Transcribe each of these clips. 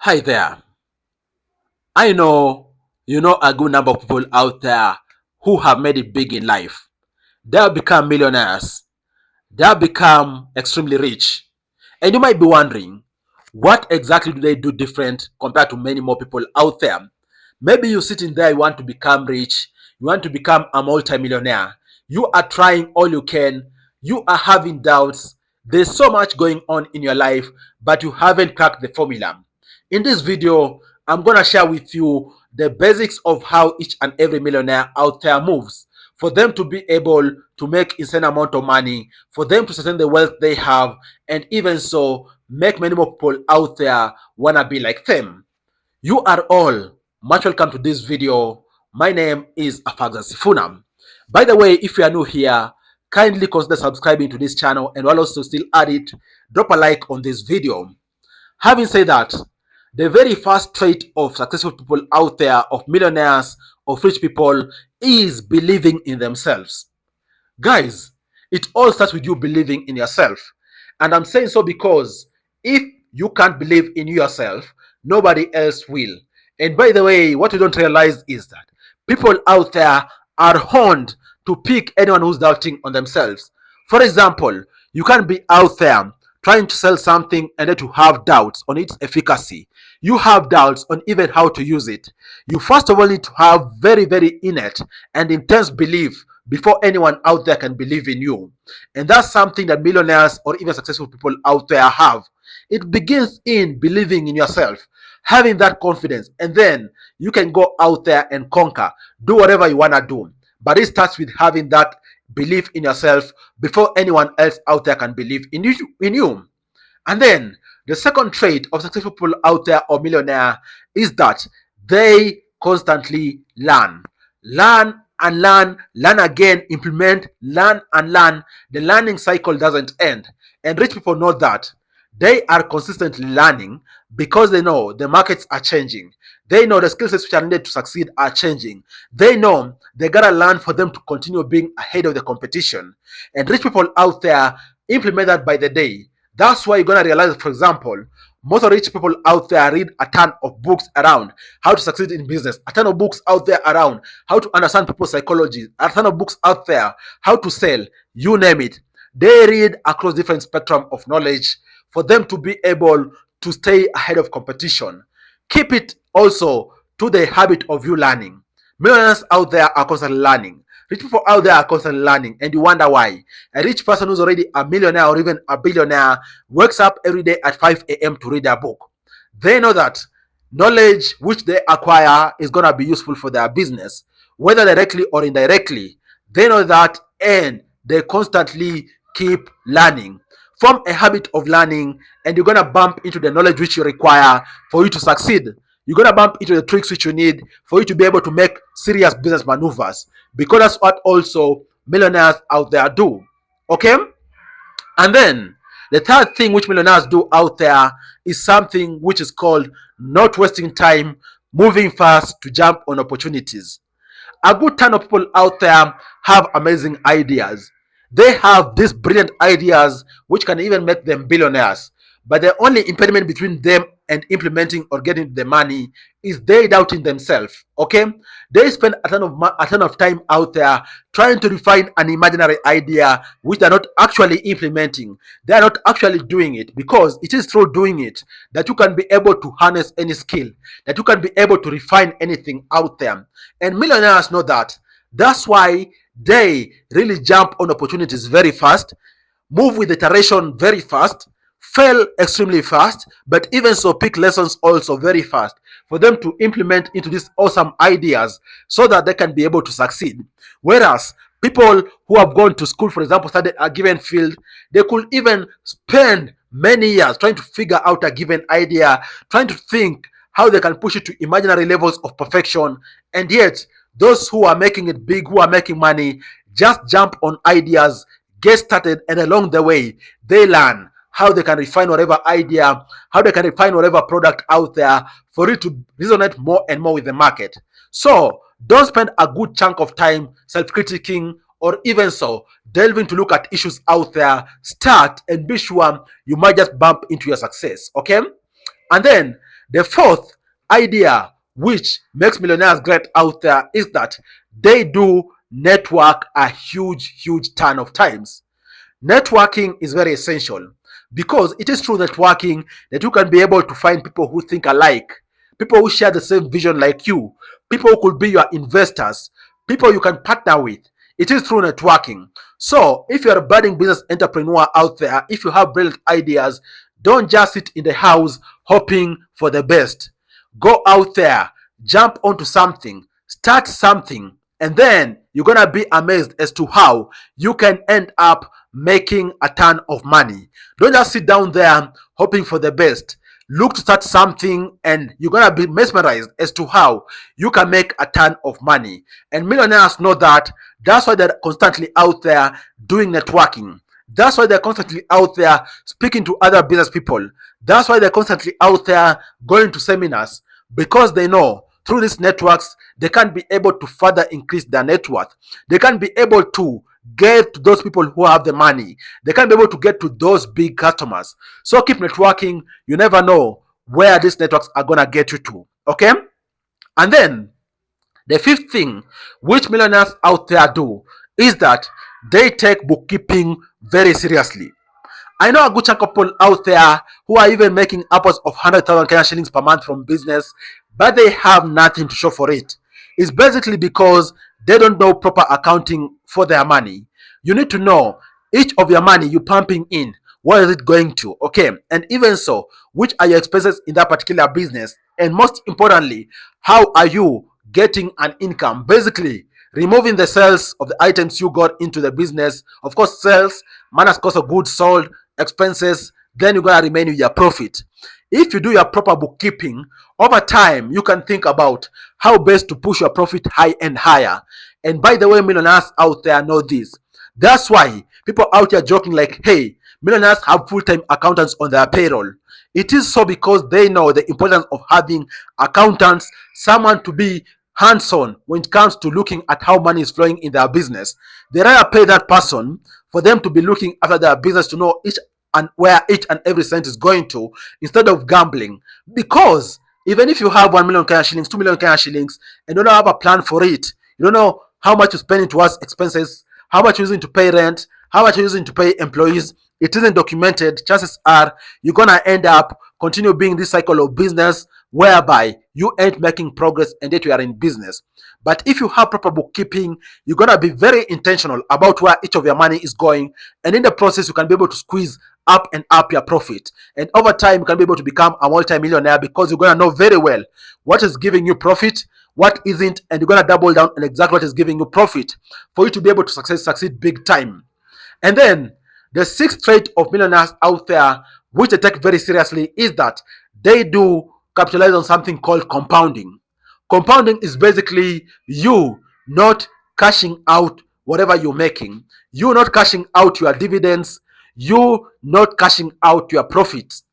Hi there. I know you know a good number of people out there who have made it big in life. They have become millionaires. They have become extremely rich. And you might be wondering, what exactly do they do different compared to many more people out there? Maybe you're sitting there, you want to become rich, you want to become a multimillionaire. You are trying all you can, you are having doubts. There's so much going on in your life, but you haven't cracked the formula. In this video, I'm going to share with you the basics of how each and every millionaire out there moves for them to be able to make insane amount of money, for them to sustain the wealth they have, and even so make many more people out there wanna be like them. You are all much welcome to this video. My name is Afagza Sifuna. By the way, if you are new here, kindly consider subscribing to this channel, and while also still at it, drop a like on this video. Having said that, the very first trait of successful people out there, of millionaires, of rich people, is believing in themselves. Guys, it all starts with you believing in yourself. And I'm saying so because if you can't believe in yourself, nobody else will. And by the way, what you don't realize is that people out there are honed to pick anyone who's doubting on themselves. For example, you can't be out there trying to sell something and then to have doubts on its efficacy. You have doubts on even how to use it. You first of all need to have very innate and intense belief before anyone out there can believe in you. And that's something that millionaires or even successful people out there have. It begins in believing in yourself, having that confidence, and then you can go out there and conquer, do whatever you want to do. But it starts with having that belief in yourself before anyone else out there can believe in you. And then the second trait of successful people out there or millionaire is that they constantly learn. Learn and learn, learn again, implement, learn and learn. The learning cycle doesn't end. And rich people know that. They are consistently learning because they know the markets are changing. They know the skill sets which are needed to succeed are changing. They know they gotta learn for them to continue being ahead of the competition. And rich people out there implement that by the day. That's why you're gonna realize, for example, most of the rich people out there read a ton of books around how to succeed in business, a ton of books out there around how to understand people's psychology, a ton of books out there how to sell, you name it. They read across different spectrum of knowledge for them to be able to stay ahead of competition. Keep it also to the habit of you learning. Millionaires out there are constantly learning. Rich people out there are constantly learning, and you wonder why. A rich person who's already a millionaire or even a billionaire wakes up every day at 5 a.m. to read their book. They know that knowledge which they acquire is going to be useful for their business, whether directly or indirectly. They know that, and they constantly keep learning. Form a habit of learning, and you're going to bump into the knowledge which you require for you to succeed. You're going to bump into the tricks which you need for you to be able to make serious business maneuvers, because that's what also millionaires out there do. Okay? And then the third thing which millionaires do out there is something which is called not wasting time, moving fast to jump on opportunities. A good ton of people out there have amazing ideas. They have these brilliant ideas which can even make them billionaires. But the only impediment between them and implementing or getting the money is they doubting themselves. Okay, they spend a ton of time out there trying to refine an imaginary idea which they're not actually implementing. They are not actually doing it, because it is through doing it that you can be able to harness any skill, that you can be able to refine anything out there. And millionaires know that. That's why they really jump on opportunities very fast, move with iteration very fast, fail extremely fast, but even so pick lessons also very fast for them to implement into these awesome ideas so that they can be able to succeed. Whereas people who have gone to school, for example, studied a given field, they could even spend many years trying to figure out a given idea, trying to think how they can push it to imaginary levels of perfection. And yet those who are making it big, who are making money, just jump on ideas, get started, and along the way they learn how they can refine whatever idea, how they can refine whatever product out there for it to resonate more and more with the market. So don't spend a good chunk of time self-critiquing, or even so delving to look at issues out there. Start and be sure you might just bump into your success. Okay? And then The fourth idea which makes millionaires great out there is that they do network a huge ton of times. Networking is very essential because it is through networking that you can be able to find people who think alike, people who share the same vision like you, people who could be your investors, people you can partner with. It is through networking. So, if you're a budding business entrepreneur out there, if you have brilliant ideas, don't just sit in the house hoping for the best. Go out there, jump onto something, start something, and then you're gonna be amazed as to how you can end up making a ton of money. Don't just sit down there hoping for the best. Look to start something, and you're gonna be mesmerized as to how you can make a ton of money. And millionaires know that. That's why they're constantly out there doing networking. That's why they're constantly out there speaking to other business people. That's why they're constantly out there going to seminars, because they know through these networks they can be able to further increase their net worth. They can be able to get to those people who have the money. They can be able to get to those big customers. So keep networking. You never know where these networks are gonna get you to. Okay? And then the fifth thing which millionaires out there do is that they take bookkeeping very seriously. I know a good chunk of people out there who are even making upwards of 100,000 Kenya shillings per month from business, but they have nothing to show for it. It's basically because they don't know proper accounting for their money. You need to know each of your money you pumping in, what is it going to? Okay, and even so, which are your expenses in that particular business? And most importantly, how are you getting an income? Basically, removing the sales of the items you got into the business. Of course, sales minus cost of goods sold, expenses, then you're gonna remain with your profit. If you do your proper bookkeeping, over time you can think about how best to push your profit high and higher. And by the way, millionaires out there know this. That's why people out here joking like, hey, millionaires have full-time accountants on their payroll. It is so because they know the importance of having accountants, someone to be hands-on when it comes to looking at how money is flowing in their business. They rather pay that person for them to be looking after their business, to know each and where each and every cent is going to, instead of gambling. Because even if you have 1 million Kenya shillings, 2 million Kenya shillings, and you don't have a plan for it, you don't know how much you're spending towards expenses, how much you're using to pay rent, how much you're using to pay employees, it isn't documented, chances are you're gonna end up continue being this cycle of business whereby you ain't making progress and yet you are in business. But if you have proper bookkeeping, you're gonna be very intentional about where each of your money is going, and in the process you can be able to squeeze up and up your profit. And over time you can be able to become a multi-millionaire because you're gonna know very well what is giving you profit, what isn't, and you're gonna double down on exactly what is giving you profit for you to be able to succeed big time. And then the sixth trait of millionaires out there, which they take very seriously, is that they do capitalize on something called compounding. Compounding is basically you not cashing out whatever you're making, you not cashing out your dividends, you not cashing out your profits.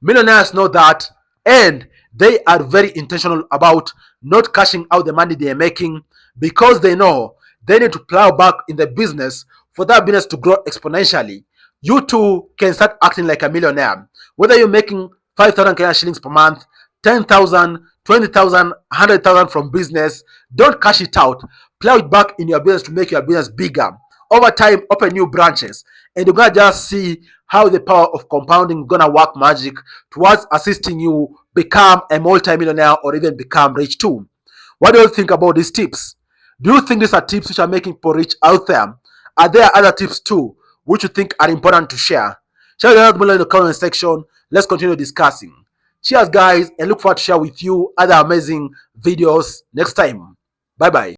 Millionaires know that, and they are very intentional about not cashing out the money they are making, because they know they need to plow back in the business for that business to grow exponentially. You too can start acting like a millionaire. Whether you're making 5,000 Kenya shillings per month, 10,000, 20,000, 100,000 from business, don't cash it out. Plow it back in your business to make your business bigger. Over time, open new branches, and you're gonna just see how the power of compounding is gonna work magic towards assisting you become a multi-millionaire or even become rich too. What do you think about these tips? Do you think these are tips which are making people rich out there? Are there other tips too which you think are important to share? Share your below in the comment section. Let's continue discussing. Cheers, guys, and look forward to share with you other amazing videos next time. Bye bye.